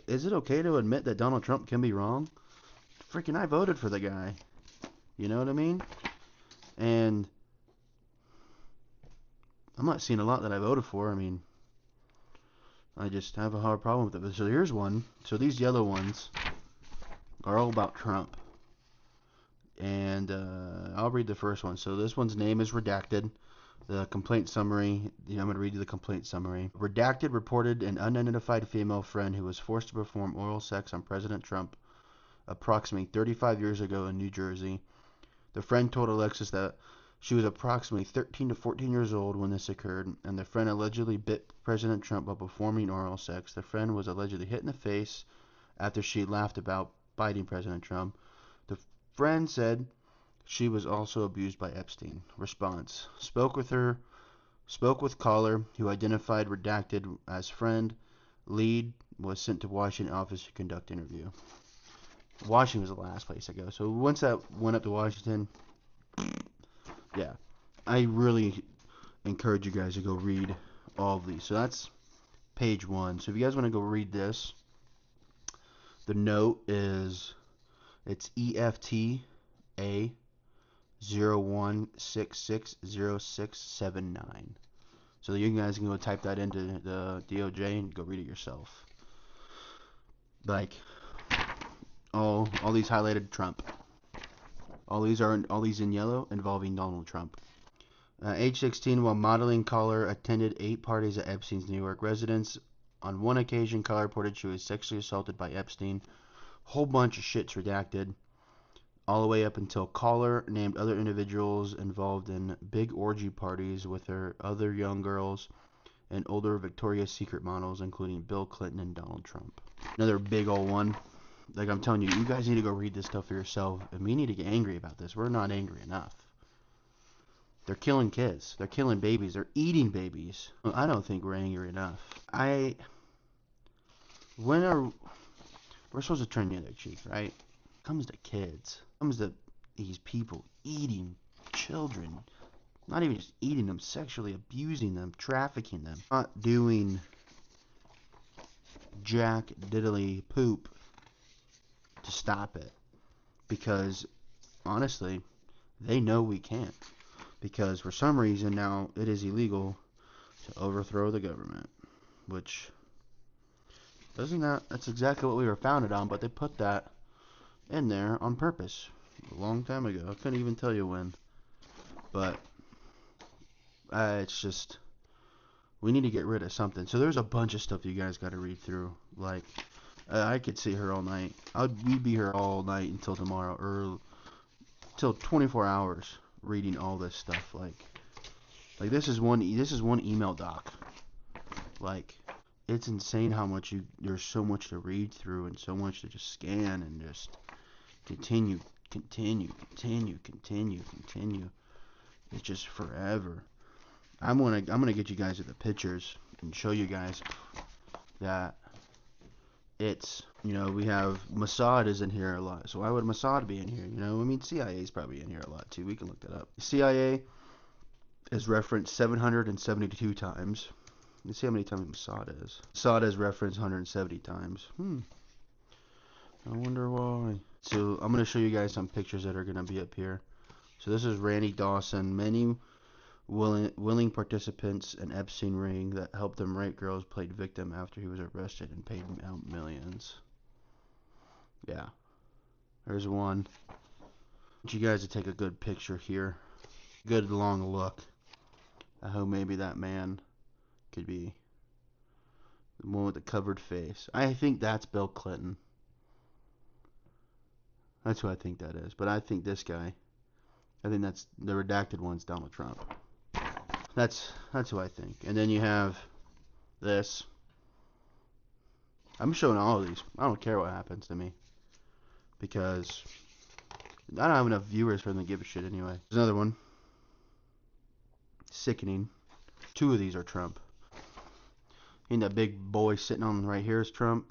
okay to admit that Donald Trump can be wrong? Freaking, I voted for the guy. You know what I mean? And I'm not seeing a lot that I voted for. I mean, I just have a hard problem with it. So here's one. So these yellow ones are all about Trump. And I'll read the first one. So this one's name is redacted. The complaint summary, I'm going to read you the complaint summary. Redacted reported an unidentified female friend who was forced to perform oral sex on President Trump approximately 35 years ago in New Jersey. The friend told Alexis that she was approximately 13 to 14 years old when this occurred, and the friend allegedly bit President Trump while performing oral sex. The friend was allegedly hit in the face after she laughed about biting President Trump. The friend said she was also abused by Epstein. Response. Spoke with caller who identified redacted as friend. Lead was sent to Washington office to conduct interview. Washington was the last place I go. So once that went up to Washington, yeah, I really encourage you guys to go read all of these. So that's page 1. So if you guys want to go read this, the note is, it's EFTA 01660679. So you guys can go type that into the DOJ and go read it yourself. Like, all these highlighted Trump. All these in yellow involving Donald Trump. Age 16, while modeling, caller attended 8 parties at Epstein's New York residence. On one occasion, caller reported she was sexually assaulted by Epstein. Whole bunch of shit's redacted. All the way up until caller named other individuals involved in big orgy parties with her other young girls and older Victoria's Secret models, including Bill Clinton and Donald Trump. Another big old one. Like, I'm telling you, you guys need to go read this stuff for yourself, and we need to get angry about this. We're not angry enough. They're killing kids. They're killing babies. They're eating babies. I don't think we're angry enough. We're supposed to turn the other cheek, right? Comes to kids. Comes to these people eating children. Not even just eating them, sexually abusing them, trafficking them. Not doing jack diddly poop to stop it. Because, honestly, they know we can't. Because for some reason now it is illegal to overthrow the government. Which, that's exactly what we were founded on, but they put that in there on purpose a long time ago. I couldn't even tell you when. But it's just, we need to get rid of something. So there's a bunch of stuff you guys got to read through. Like, I could sit here all night. We'd be here all night until tomorrow, or till 24 hours reading all this stuff. Like this is one email doc. Like, it's insane how much there's so much to read through and so much to just scan and just continue. It's just forever. I'm gonna get you guys to the pictures and show you guys that it's, we have Mossad is in here a lot. So why would Mossad be in here? CIA is probably in here a lot too. We can look that up. CIA is referenced 772 times. Let's see how many times Mossad is. Mossad is referenced 170 times. I wonder why. So I'm going to show you guys some pictures that are going to be up here. So this is Randy Dawson. Many Willing participants in Epstein ring that helped him rape girls played victim after he was arrested and paid out millions. Yeah, there's one. I want you guys to take a good picture here. Good long look. I hope maybe that man could be the one with the covered face. I think that's Bill Clinton. That's who I think that is. But I think this guy, I think that's the redacted one's Donald Trump. That's who I think. And then you have this. I'm showing all of these. I don't care what happens to me. Because I don't have enough viewers for them to give a shit anyway. There's another one. Sickening. Two of these are Trump. And that big boy sitting on right here is Trump.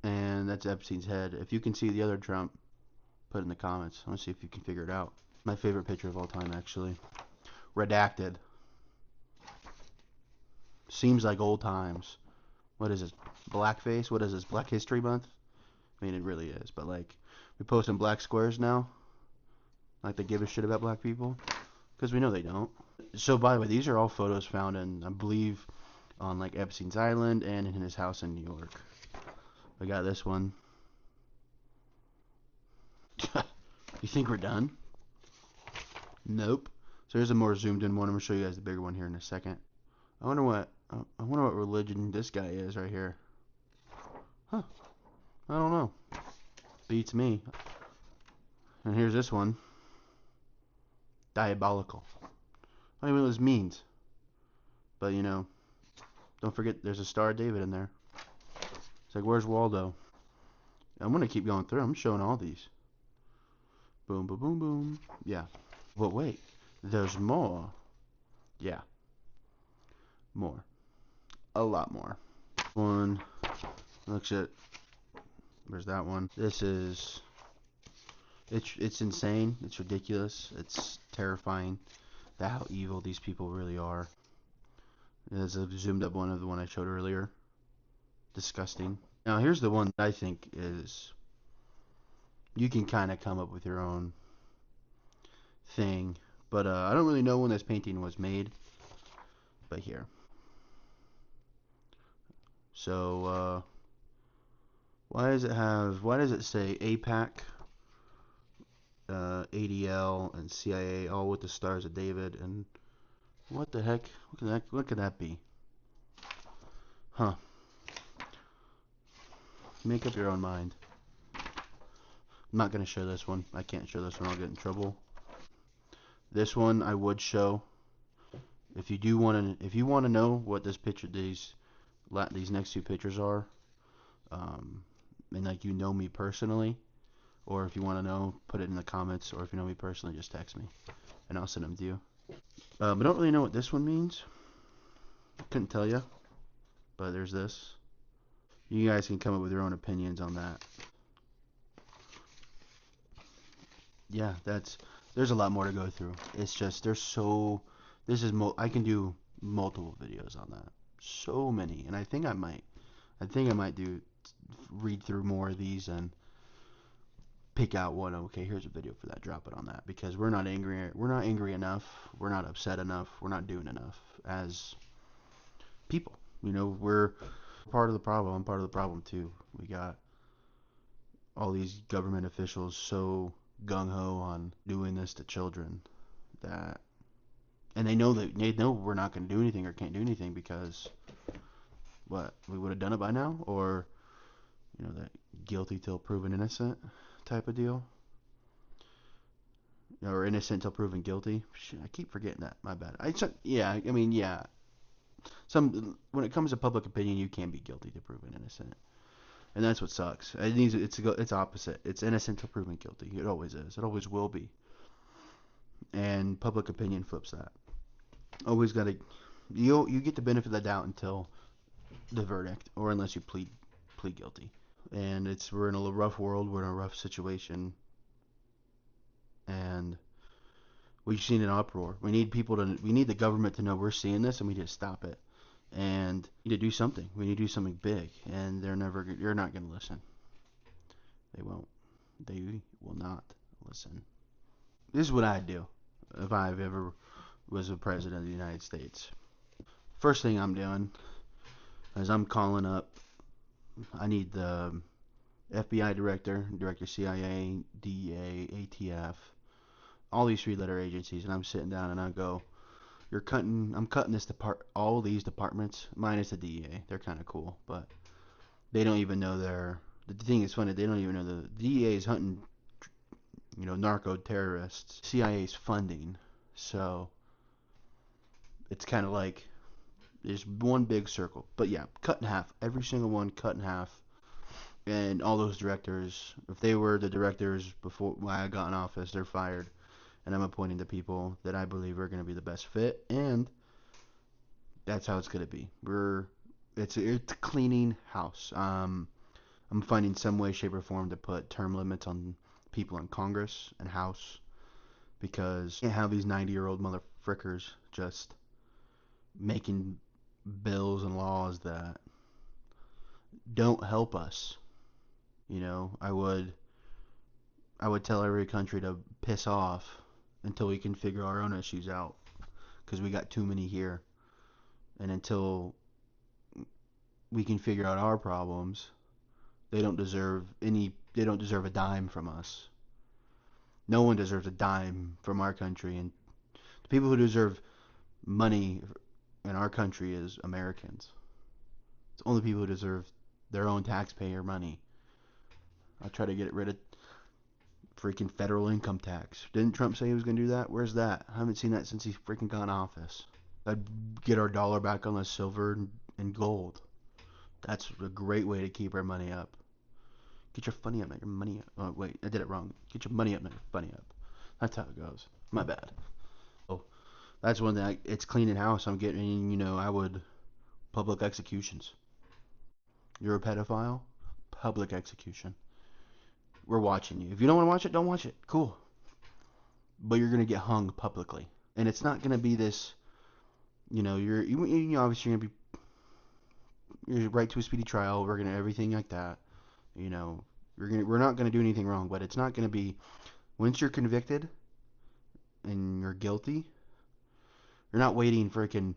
And that's Epstein's head. If you can see the other Trump, put it in the comments. I want to see if you can figure it out. My favorite picture of all time, actually. Redacted. Seems like old times. What is this? Blackface? What is this? Black History Month? I mean, it really is. But, like, we post in black squares now. Like they give a shit about black people. Because we know they don't. So, by the way, these are all photos found in, I believe, on, like, Epstein's Island and in his house in New York. I got this one. You think we're done? Nope. So here's a more zoomed in one. I'm gonna show you guys the bigger one here in a second. I wonder what religion this guy is right here. Huh. I don't know. Beats me. And here's this one. Diabolical. I don't even know what this means. But you know, don't forget there's a Star of David in there. It's like, where's Waldo? I'm gonna keep going through. I'm showing all these. Boom, boom, boom, boom. Yeah. But wait, there's more. Yeah. More. A lot more. One. Looks at. Where's that one? This is. It's insane. It's ridiculous. It's terrifying. That how evil these people really are. There's a zoomed up one of the one I showed earlier. Disgusting. Now here's the one that I think is. You can kind of come up with your own thing, but I don't really know when this painting was made. But here. So why does it say APAC, ADL, and CIA all with the Stars of David? And what the heck? What could that be? Huh. Make up your own mind. I'm not gonna show this one. I can't show this one. I'll get in trouble. This one I would show. If you want to know what this picture, these next two pictures are, and like you know me personally, or if you want to know, put it in the comments, or if you know me personally, just text me, and I'll send them to you. But I don't really know what this one means. Couldn't tell you. But there's this. You guys can come up with your own opinions on that. Yeah, there's a lot more to go through. It's just I can do multiple videos on that. So many, and I think I might read through more of these and pick out one. Okay, here's a video for that. Drop it on that because we're not angry. We're not angry enough. We're not upset enough. We're not doing enough as people. You know, we're part of the problem. I'm part of the problem too. We got all these government officials so gung-ho on doing this to children that, and they know we're not going to do anything or can't do anything because what, we would have done it by now, or you know, that guilty till proven innocent type of deal, or innocent till proven guilty. Shit, I keep forgetting that. My bad. Yeah. When it comes to public opinion, you can be guilty to proven innocent. And that's what sucks. It's opposite. It's innocent till proven guilty. It always is. It always will be. And public opinion flips that. Always gotta. You get the benefit of the doubt until the verdict, or unless you plead guilty. And we're in a rough world. We're in a rough situation. And we've seen an uproar. We need the government to know we're seeing this, and we need to stop it. And we need to do something. We need to do something big, and you're not going to listen. They won't. They will not listen. This is what I do. if I've ever was a president of the United States. First thing I'm doing is I'm calling up. I need the FBI director, director CIA, DEA, ATF, all these three-letter agencies, and I'm sitting down and I go, I'm cutting all these departments minus the DEA. They're kind of cool, but they don't even know the thing is funny. They don't even know the DEA is hunting, narco terrorists. CIA's funding, so it's kind of like there's one big circle. But yeah, cut in half. Every single one cut in half. And all those directors, if they were the directors before when I got in office, they're fired. And I'm appointing the people that I believe are going to be the best fit, and that's how it's going to be. It's cleaning house. I'm finding some way, shape, or form to put term limits on people in Congress and House because you can't have these 90-year-old motherfuckers just making bills and laws that don't help us. I would tell every country to piss off until we can figure our own issues out because we got too many here. And until we can figure out our problems, they don't deserve a dime from us. No one deserves a dime from our country, and the people who deserve money in our country is Americans. It's only people who deserve their own taxpayer money. I'll try to get rid of freaking federal income tax. Didn't Trump say he was going to do that? Where's that? I haven't seen that since he's freaking got in office. I'd get our dollar back on the silver and gold. That's a great way to keep our money up. Get your funny up, not your money up. Oh, wait, I did it wrong. Get your money up, not your funny up. That's how it goes. My bad. Oh, that's one thing. It's cleaning house. I'm getting, I would public executions. You're a pedophile? Public execution. We're watching you. If you don't want to watch it, don't watch it. Cool. But you're gonna get hung publicly, and it's not gonna be this. You're obviously gonna be you're right to a speedy trial. We're gonna everything like that. We're not gonna do anything wrong, but it's not gonna be once you're convicted and you're guilty. You're not waiting freaking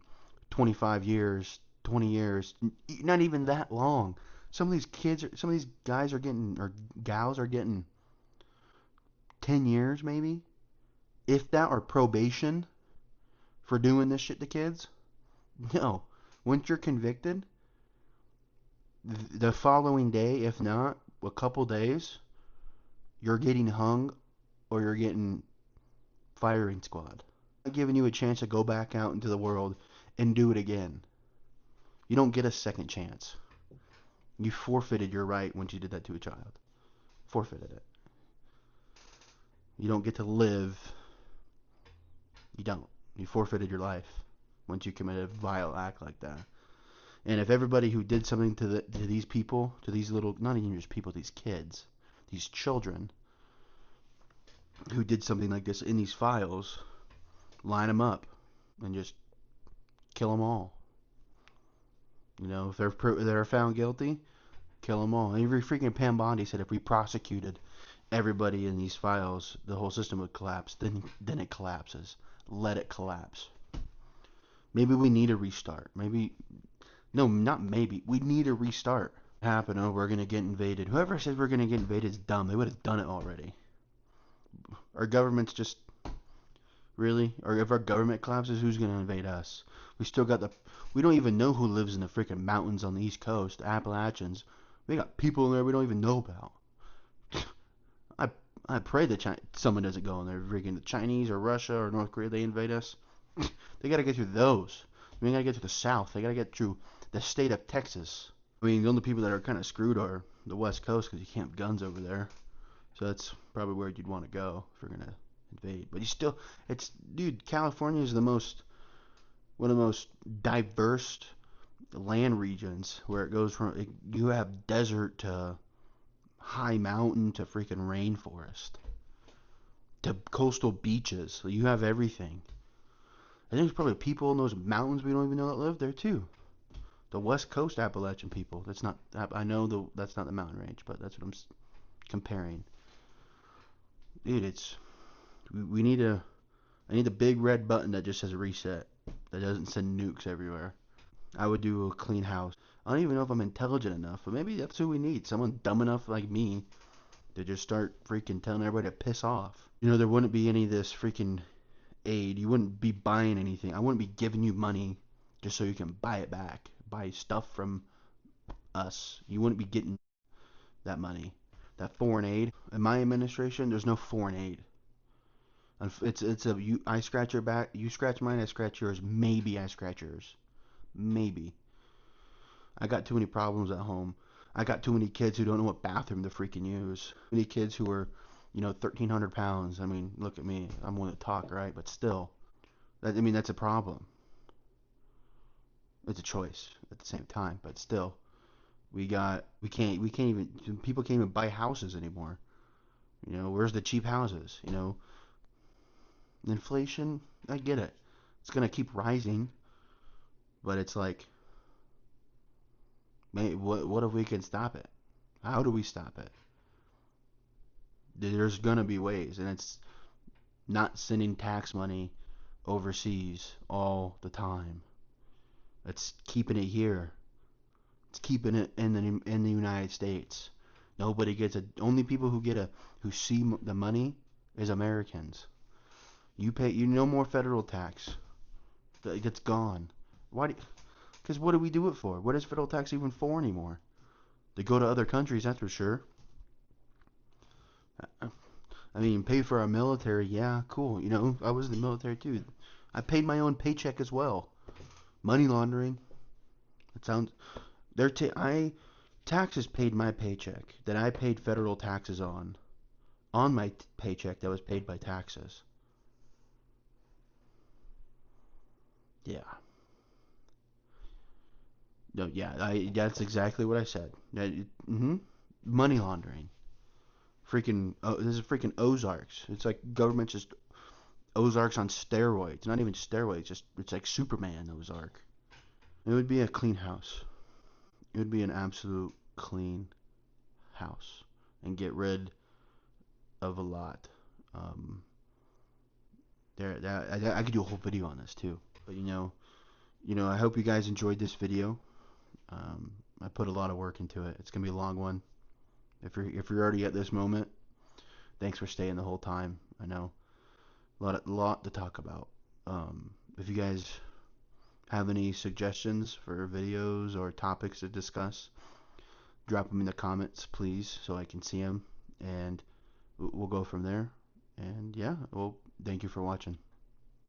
25 years, 20 years, not even that long. Some of these guys are getting, or gals are getting 10 years maybe, if that, or probation for doing this shit to kids. No. Once you're convicted, the following day, if not, a couple days, you're getting hung or you're getting firing squad. I'm giving you a chance to go back out into the world and do it again. You don't get a second chance. You forfeited your right once you did that to a child. Forfeited it. You don't get to live. You don't. You forfeited your life once you commit a vile act like that. And if everybody who did something to these people, to these little, not even just people, these kids, these children, who did something like this in these files, line them up and just kill them all. If they're found guilty, kill them all. And every freaking Pam Bondi said if we prosecuted everybody in these files, the whole system would collapse. Then it collapses. Let it collapse. Maybe we need a restart. No, not maybe. We need a restart. Happen, oh, we're gonna get invaded. Whoever says we're gonna get invaded is dumb. They would have done it already. Our government's just really, or if our government collapses, who's gonna invade us? We don't even know who lives in the freaking mountains on the East Coast, Appalachians. We got people in there we don't even know about. I pray that someone doesn't go in there. Freaking the Chinese or Russia or North Korea, they invade us. They gotta get through those. We gotta get to the South. They gotta get through the state of Texas. I mean, the only people that are kind of screwed are the West Coast because you can't have guns over there. So that's probably where you'd want to go if you're gonna invade. But dude, California is one of the most diverse land regions where it goes from you have desert to high mountain to freaking rainforest to coastal beaches. So you have everything. I think there's probably people in those mountains we don't even know that live there too. The West Coast Appalachian people. That's not. I know that's not the mountain range, but that's what I'm comparing. Dude, we need to I need the big red button that just says reset. That doesn't send nukes everywhere. I would do a clean house. I don't even know if I'm intelligent enough, but maybe that's who we need. Someone dumb enough like me to just start freaking telling everybody to piss off. You know, there wouldn't be any of this freaking aid. You wouldn't be buying anything. I wouldn't be giving you money just so you can buy it back. Buy stuff from us. You wouldn't be getting that money. That foreign aid. In my administration, there's no foreign aid. It's I scratch your back, you scratch mine, I scratch yours. Maybe I scratch yours. Maybe. I got too many problems at home. I got too many kids who don't know what bathroom to freaking use. Too many kids who are, 1,300 pounds. I mean, look at me. I'm one to talk, right? But still, that's a problem. It's a choice at the same time, but still, we can't even, people can't even buy houses anymore. Where's the cheap houses? Inflation, I get it. It's gonna keep rising, but it's like, what if we can stop it? How do we stop it? There's gonna be ways, and it's not sending tax money overseas all the time. It's keeping it here. It's keeping it in the United States. Nobody gets it. Only people who see the money is Americans. You pay. No more federal tax. That's gone. Why? Because what do we do it for? What is federal tax even for anymore? To go to other countries, that's for sure. I mean, pay for our military, yeah, cool. I was in the military too. I paid my own paycheck as well. Money laundering. It sounds. I taxes paid my paycheck that I paid federal taxes on my paycheck that was paid by taxes. Yeah. No, yeah, that's exactly what I said. Money laundering. Freaking, this is freaking Ozarks. It's like government just Ozarks on steroids. Not even steroids, just it's like Superman Ozark. It would be a clean house. It would be an absolute clean house and get rid of a lot. Um, I could do a whole video on this too. But I hope you guys enjoyed this video. I put a lot of work into it. It's gonna be a long one. If you're already at this moment, thanks for staying the whole time. I know a lot to talk about. If you guys have any suggestions for videos or topics to discuss, drop them in the comments, please, so I can see them, and we'll go from there. And yeah, well, thank you for watching.